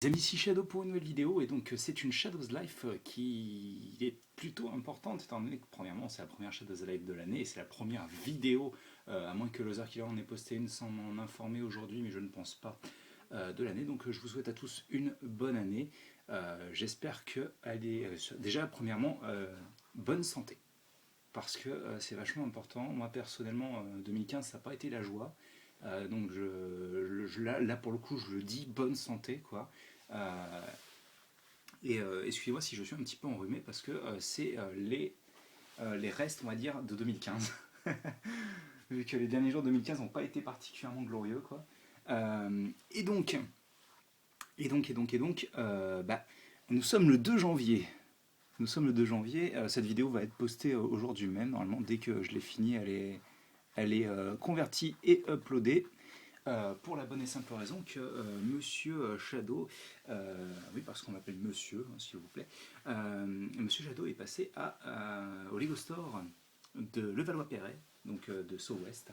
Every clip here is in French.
Les amis, ici Shadow pour une nouvelle vidéo, et donc c'est une Shadow's Life qui est plutôt importante, étant donné que premièrement c'est la première Shadow's Life de l'année, et c'est la première vidéo, à moins que Loser Killer en ait posté une sans m'en informer aujourd'hui, mais je ne pense pas, de l'année. Donc je vous souhaite à tous une bonne année. J'espère qu'elle est, déjà premièrement, bonne santé, parce que c'est vachement important. Moi personnellement, 2015 ça n'a pas été la joie. Donc là, pour le coup je le dis, bonne santé quoi. Euh, Excusez-moi si je suis un petit peu enrhumé parce que c'est les restes, on va dire, de 2015. Vu que les derniers jours de 2015 n'ont pas été particulièrement glorieux, quoi. Et donc, bah, nous sommes le 2 janvier. Nous sommes le 2 janvier. Cette vidéo va être postée aujourd'hui même. Normalement, dès que je l'ai finie, elle est convertie et uploadée. Pour la bonne et simple raison que Monsieur Shadow, oui parce qu'on m'appelle Monsieur, hein, s'il vous plaît, Monsieur Shadow est passé au Lego Store de Levallois-Perret, donc de Sceaux Ouest,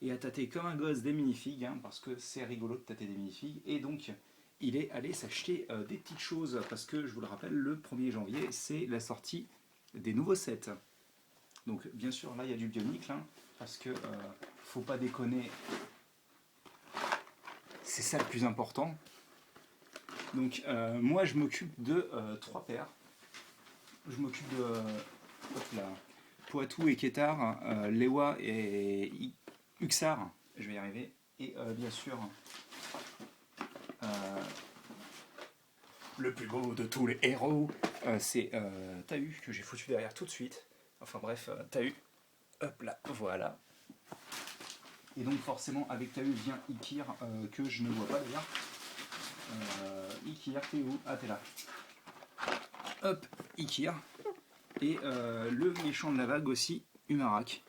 et a tâté comme un gosse des minifigs, hein, parce que c'est rigolo de tâter des minifigs, et donc il est allé s'acheter des petites choses, parce que je vous le rappelle, le 1er janvier c'est la sortie des nouveaux sets. Donc bien sûr là il y a du bionicle, hein, parce que faut pas déconner, c'est ça le plus important. Donc moi je m'occupe de trois paires. Je m'occupe de hop là, Poitou et Kétar, Lewa et Uxar, je vais y arriver. Et bien sûr euh, le plus beau de tous les héros, c'est Tahu que j'ai foutu derrière tout de suite. Enfin bref, Tahu, hop là, voilà. Et donc forcément avec Tahu vient Ikir, que je ne vois pas d'ailleurs. Ikir, t'es où? Ah t'es là. Hop, Ikir. Et le méchant de la vague aussi, Umarak.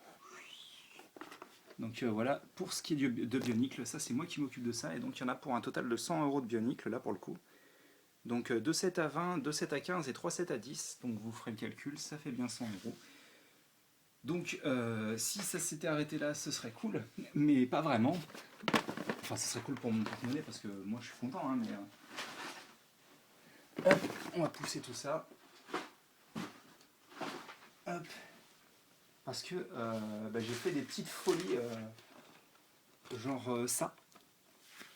Donc voilà, pour ce qui est de Bionicle, ça c'est moi qui m'occupe de ça, et donc il y en a pour un total de 100 € de Bionicle, là pour le coup. Donc 2 7 à 20, 2 7 à 15 et 3 7 à 10, donc vous ferez le calcul, ça fait bien 100 €. Donc si ça s'était arrêté là, ce serait cool, mais pas vraiment. Enfin, ce serait cool pour mon porte-monnaie, parce que moi je suis content, hein, mais... Hop, on va pousser tout ça. Hop. Parce que bah, j'ai fait des petites folies, genre ça.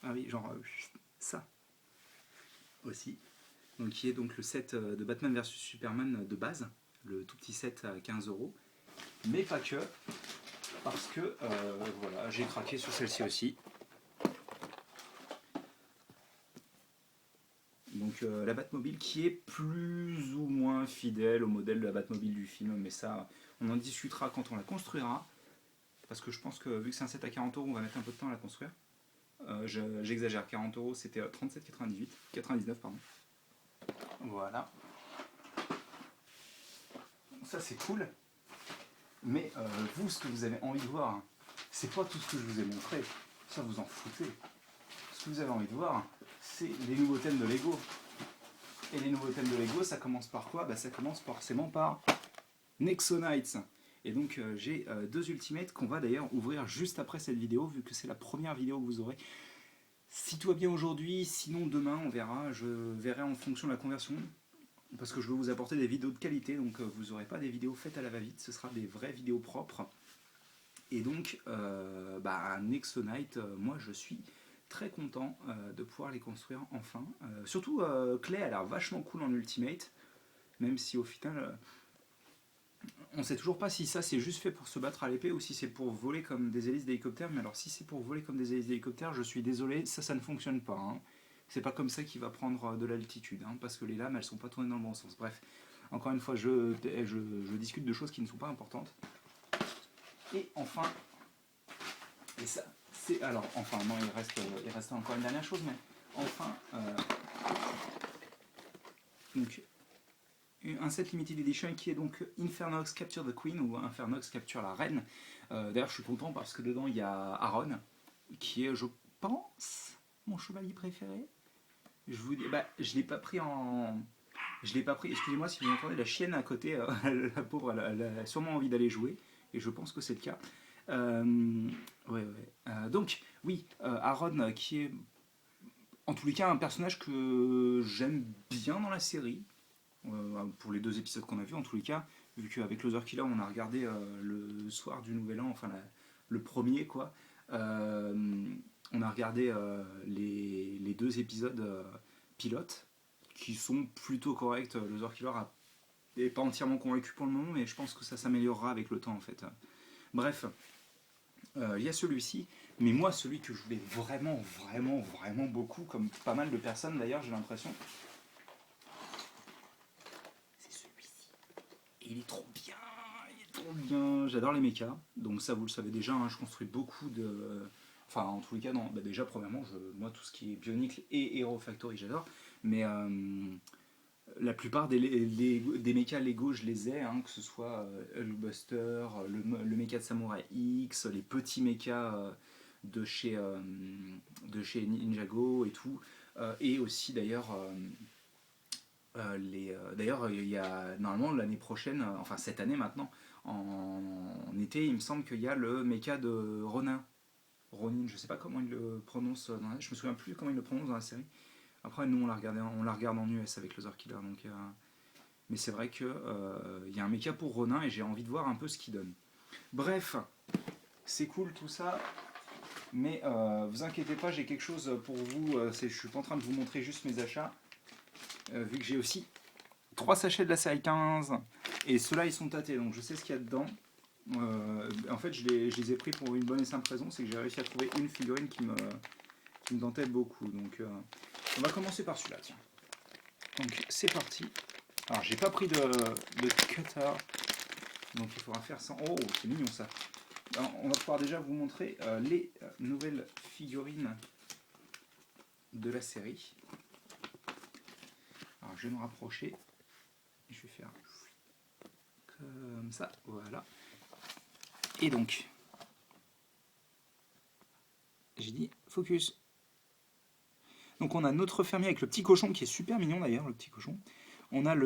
Ah oui, genre ça aussi. Donc, qui est donc le set de Batman vs Superman de base, le tout petit set à 15 €. Mais pas que, parce que voilà, j'ai craqué sur celle-ci aussi. Donc la Batmobile qui est plus ou moins fidèle au modèle de la Batmobile du film, mais ça, on en discutera quand on la construira. Parce que je pense que vu que c'est un set à 40 €, on va mettre un peu de temps à la construire. J'exagère, 40 €, c'était 37,98, 99 pardon. Voilà, ça c'est cool. Mais vous, ce que vous avez envie de voir, c'est pas tout ce que je vous ai montré. Ça, vous en foutez. Ce que vous avez envie de voir, c'est les nouveaux thèmes de Lego. Et les nouveaux thèmes de Lego, ça commence par quoi? Bah, ça commence forcément par Nexo Knights. Et donc j'ai deux Ultimates qu'on va d'ailleurs ouvrir juste après cette vidéo, vu que c'est la première vidéo que vous aurez. Si tout va bien aujourd'hui, sinon demain on verra, je verrai en fonction de la conversion, parce que je veux vous apporter des vidéos de qualité, donc vous n'aurez pas des vidéos faites à la va-vite, ce sera des vraies vidéos propres. Et donc, bah, Nexo Knight, moi je suis très content de pouvoir les construire enfin. Surtout Clay a l'air vachement cool en Ultimate, même si au final, on sait toujours pas si ça c'est juste fait pour se battre à l'épée ou si c'est pour voler comme des hélices d'hélicoptère. Mais alors si c'est pour voler comme des hélices d'hélicoptère, je suis désolé, ça ne fonctionne pas, hein. C'est pas comme ça qu'il va prendre de l'altitude, hein, parce que les lames elles sont pas tournées dans le bon sens. Bref, encore une fois, je discute de choses qui ne sont pas importantes. Et enfin, et ça, c'est... Alors, enfin, non, il reste encore une dernière chose, mais enfin, donc, un set limited edition qui est donc Infernox Capture the Queen, ou Infernox Capture la Reine. D'ailleurs, je suis content parce que dedans, il y a Aaron, qui est, je pense, mon chevalier préféré. Je vous dis, bah, je l'ai pas pris en... Je l'ai pas pris, excusez-moi si vous entendez la chienne à côté, la pauvre, elle a sûrement envie d'aller jouer, et je pense que c'est le cas. Ouais, ouais. Donc, oui, Aaron qui est En tous les cas, un personnage que j'aime bien dans la série, pour les 2 épisodes qu'on a vus, en tous les cas, vu qu'avec Loser Killer, on a regardé le soir du Nouvel An, enfin le premier, quoi. Euh, on a regardé les 2 épisodes pilotes, qui sont plutôt corrects. Loser Killer n'est pas entièrement convaincu pour le moment, mais je pense que ça s'améliorera avec le temps, en fait. Bref, il y a celui-ci, mais moi, celui que je voulais vraiment, vraiment, vraiment beaucoup, comme pas mal de personnes d'ailleurs, j'ai l'impression, c'est celui-ci. Et il est trop bien, il est trop bien. J'adore les mechas, donc ça vous le savez déjà, hein, je construis beaucoup de. Enfin, en tous les cas, non, bah déjà, premièrement, moi, tout ce qui est Bionicle et Hero Factory, j'adore, mais la plupart des mechas Lego, je les ai, hein, que ce soit Hulkbuster, le mecha de Samurai X, les petits mechas de chez Ninjago et tout. Et aussi d'ailleurs, d'ailleurs il y a normalement l'année prochaine, enfin cette année maintenant, en été, il me semble qu'il y a le mecha de Ronin. Ronin, je sais pas comment il le prononce, je me souviens plus comment il le prononce dans la série. Après, nous, on la regarde en US avec Loser Killer, donc mais c'est vrai qu'il y a un méca pour Ronin et j'ai envie de voir un peu ce qu'il donne. Bref, c'est cool tout ça, mais vous inquiétez pas, j'ai quelque chose pour vous. Je suis pas en train de vous montrer juste mes achats, vu que j'ai aussi 3 sachets de la série 15, et ceux-là ils sont tâtés, donc je sais ce qu'il y a dedans. En fait, je les ai pris pour une bonne et simple raison, c'est que j'ai réussi à trouver une figurine qui me tentait beaucoup. Donc, on va commencer par celui-là, tiens. Donc, c'est parti. Alors, j'ai pas pris de cutter, donc il faudra faire ça. Oh, c'est mignon ça. Alors, on va pouvoir déjà vous montrer les nouvelles figurines de la série. Alors, je vais me rapprocher. Je vais faire comme ça, voilà. Et donc, j'ai dit focus. Donc, on a notre fermier avec le petit cochon qui est super mignon d'ailleurs, le petit cochon. On a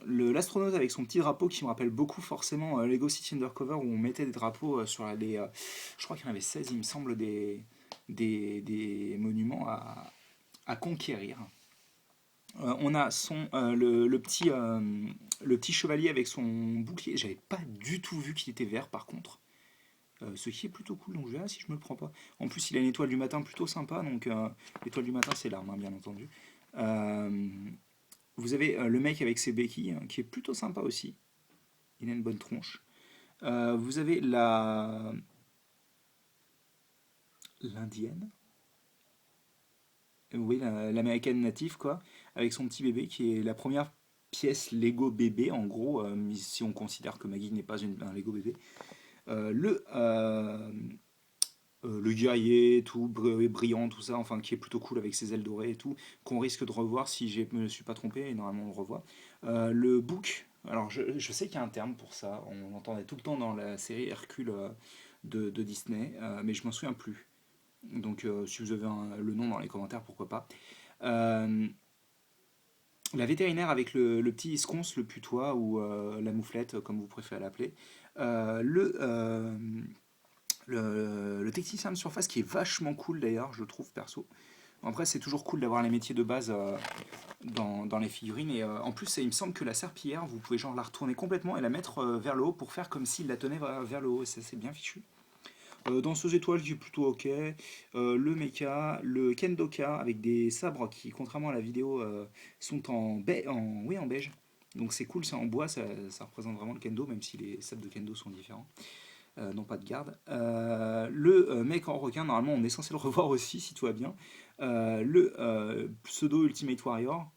l'astronaute avec son petit drapeau qui me rappelle beaucoup forcément Lego City Undercover où on mettait des drapeaux sur les. Je crois qu'il y en avait 16, il me semble, des monuments à conquérir. On a le petit chevalier avec son bouclier. J'avais pas du tout vu qu'il était vert par contre. Ce qui est plutôt cool, donc je verrai si je me le prends pas. En plus, il a une étoile du matin plutôt sympa, donc l'étoile du matin c'est l'arme, hein, bien entendu. Euh, vous avez le mec avec ses béquilles, qui est plutôt sympa aussi. Il a une bonne tronche. Vous avez l'indienne. Oui, l'américaine native, quoi. Avec son petit bébé, qui est la première pièce Lego bébé, en gros, si on considère que Maggie n'est pas un Lego bébé. Euh, le, euh, le guerrier, tout brillant, tout ça, enfin qui est plutôt cool avec ses ailes dorées et tout, qu'on risque de revoir si je me suis pas trompé, et normalement on le revoit. Le book, alors je sais qu'il y a un terme pour ça, on l'entendait tout le temps dans la série Hercule de Disney, mais je m'en souviens plus. Donc si vous avez le nom dans les commentaires, pourquoi pas. Euh, la vétérinaire avec le petit sconce, le putois ou la mouflette, comme vous préférez l'appeler. Euh, le, euh, le technicien de surface qui est vachement cool d'ailleurs, je trouve perso. Après, c'est toujours cool d'avoir les métiers de base dans les figurines. Et en plus, il me semble que la serpillière, vous pouvez genre la retourner complètement et la mettre vers le haut pour faire comme s'il la tenait vers le haut. Et ça, c'est bien fichu. Danseuse étoile qui est plutôt ok. Le mecha, le kendoka avec des sabres qui, contrairement à la vidéo, sont oui, en beige. Donc c'est cool, c'est en bois, ça représente vraiment le kendo, même si les sabres de kendo sont différents. Non pas de garde. Le mec en requin, normalement on est censé le revoir aussi si tout va bien. Le pseudo Ultimate Warrior,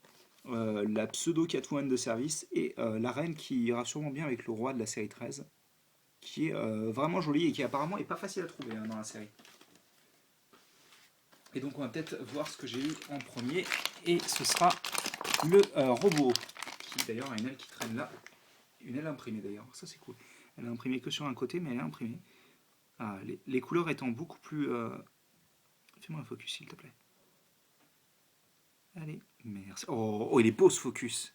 la pseudo Catwoman de service et la reine qui ira sûrement bien avec le roi de la série 13, qui est vraiment jolie et qui apparemment est pas facile à trouver, hein, dans la série. Et donc on va peut-être voir ce que j'ai eu en premier, et ce sera le robot, qui d'ailleurs a une aile qui traîne là, une aile imprimée d'ailleurs, ça c'est cool. Elle est imprimée que sur un côté, mais elle est imprimée. Ah, les couleurs étant beaucoup plus... Fais-moi un focus s'il te plaît. Allez, merci. Oh, il est beau ce focus.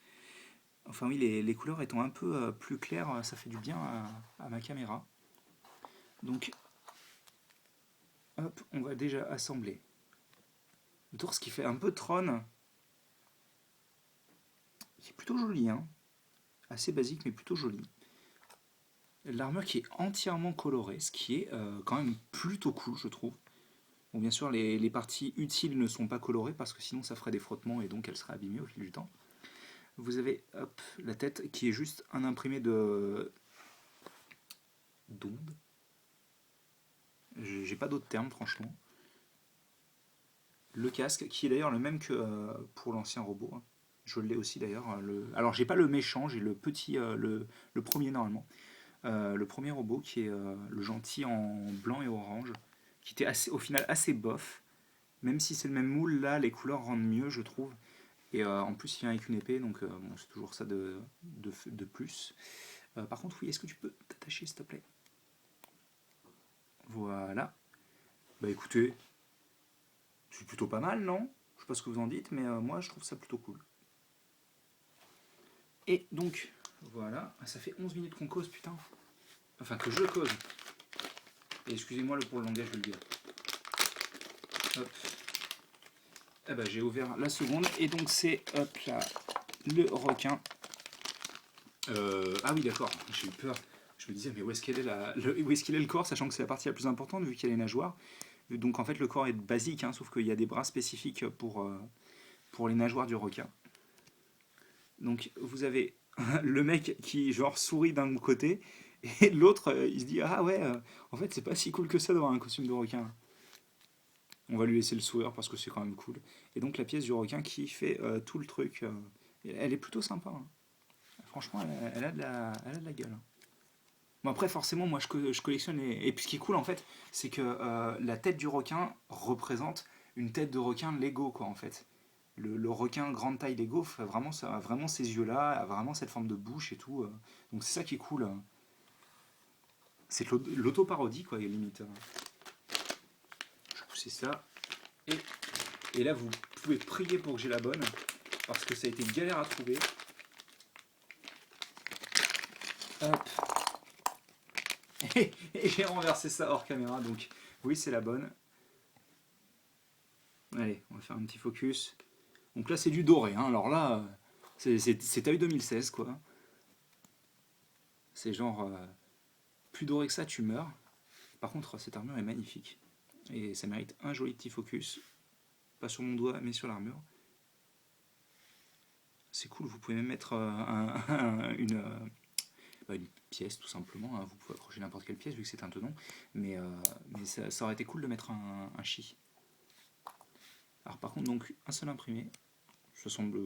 Enfin oui, les couleurs étant un peu plus claires, ça fait du bien à ma caméra. Donc, hop, on va déjà assembler Le torse qui fait un peu Tron, qui est plutôt joli, hein. Assez basique mais plutôt joli. L'armure qui est entièrement colorée, ce qui est quand même plutôt cool, je trouve. Bon, bien sûr, les parties utiles ne sont pas colorées parce que sinon ça ferait des frottements et donc elle serait abîmée au fil du temps. Vous avez hop, la tête qui est juste un imprimé de d'onde. J'ai pas d'autres termes, franchement. Le casque, qui est d'ailleurs le même que pour l'ancien robot, hein. Je l'ai aussi d'ailleurs. Alors j'ai pas le méchant, j'ai le petit, le premier normalement. Le premier robot qui est le gentil en blanc et orange, qui était assez, au final assez bof. Même si c'est le même moule, là les couleurs rendent mieux, je trouve. Et en plus il vient avec une épée, donc bon, c'est toujours ça de plus. Par contre, oui, est-ce que tu peux t'attacher s'il te plaît? Voilà. Bah écoutez, c'est plutôt pas mal, non? Je sais pas ce que vous en dites, mais moi je trouve ça plutôt cool. Et donc, voilà, ça fait 11 minutes qu'on cause, putain. Enfin, que je cause. Et excusez-moi pour le langage vulgaire. Hop. Ah bah j'ai ouvert la seconde, et donc c'est, hop là, le requin. Ah oui, d'accord, j'ai eu peur. Je me disais, mais où est-ce qu'il est, où est-ce qu'il est le corps, sachant que c'est la partie la plus importante, vu qu'il y a les nageoires. Donc en fait, le corps est basique, hein, sauf qu'il y a des bras spécifiques pour les nageoires du requin. Donc vous avez le mec qui genre sourit d'un côté et l'autre il se dit ah ouais en fait c'est pas si cool que ça d'avoir un costume de requin. On va lui laisser le sourire parce que c'est quand même cool. Et donc la pièce du requin qui fait tout le truc, elle est plutôt sympa, hein. Franchement elle a de la gueule, hein. Bon après forcément moi je collectionne et puis ce qui est cool en fait c'est que la tête du requin représente une tête de requin Lego quoi en fait. Le requin grande taille Lego a vraiment ces yeux-là, a vraiment cette forme de bouche et tout. Donc c'est ça qui est cool. C'est l'auto-parodie, quoi, limite. Je vais pousser ça. Et là, vous pouvez prier pour que j'ai la bonne, parce que ça a été galère à trouver. Hop. Et j'ai renversé ça hors caméra, donc oui, c'est la bonne. Allez, on va faire un petit focus. Donc là, c'est du doré, hein. Alors là, c'est taille 2016, quoi. C'est genre, plus doré que ça, tu meurs. Par contre, cette armure est magnifique. Et ça mérite un joli petit focus. Pas sur mon doigt, mais sur l'armure. C'est cool, vous pouvez même mettre une pièce tout simplement, hein. Vous pouvez accrocher n'importe quelle pièce vu que c'est un tenon. Mais ça aurait été cool de mettre un chi. Alors par contre, donc un seul imprimé. Ça semble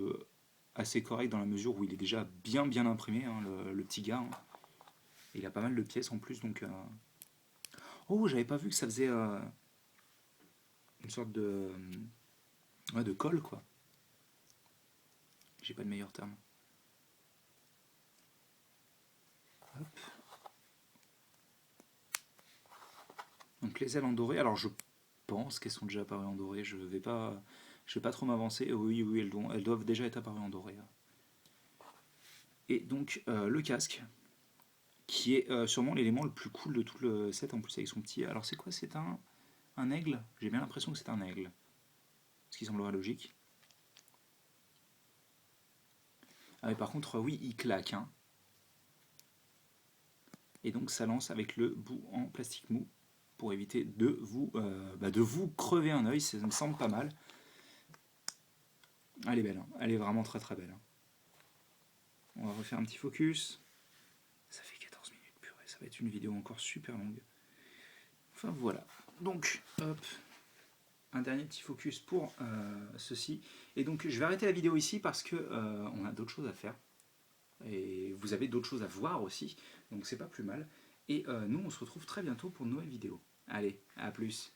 assez correct dans la mesure où il est déjà bien imprimé, hein, le petit gars, hein. Et il a pas mal de pièces en plus, donc... Oh, j'avais pas vu que ça faisait une sorte de colle, quoi. J'ai pas de meilleur terme. Hop. Donc les ailes en doré, alors je pense qu'elles sont déjà apparues en doré, je vais pas trop m'avancer. Oui, elles doivent déjà être apparues en doré. Et donc le casque, qui est sûrement l'élément le plus cool de tout le set, en plus avec son petit... Alors c'est quoi, c'est un aigle? J'ai bien l'impression que c'est un aigle. Ce qui semblerait logique. Ah mais par contre, oui, il claque, hein. Et donc ça lance avec le bout en plastique mou pour éviter de vous crever un œil, ça me semble pas mal. Elle est belle, hein. Elle est vraiment très belle, hein. On va refaire un petit focus. Ça fait 14 minutes, purée, ça va être une vidéo encore super longue. Enfin voilà, donc hop, un dernier petit focus pour ceci. Et donc je vais arrêter la vidéo ici parce que on a d'autres choses à faire. Et vous avez d'autres choses à voir aussi, donc c'est pas plus mal. Et nous on se retrouve très bientôt pour une nouvelle vidéo. Allez, à plus.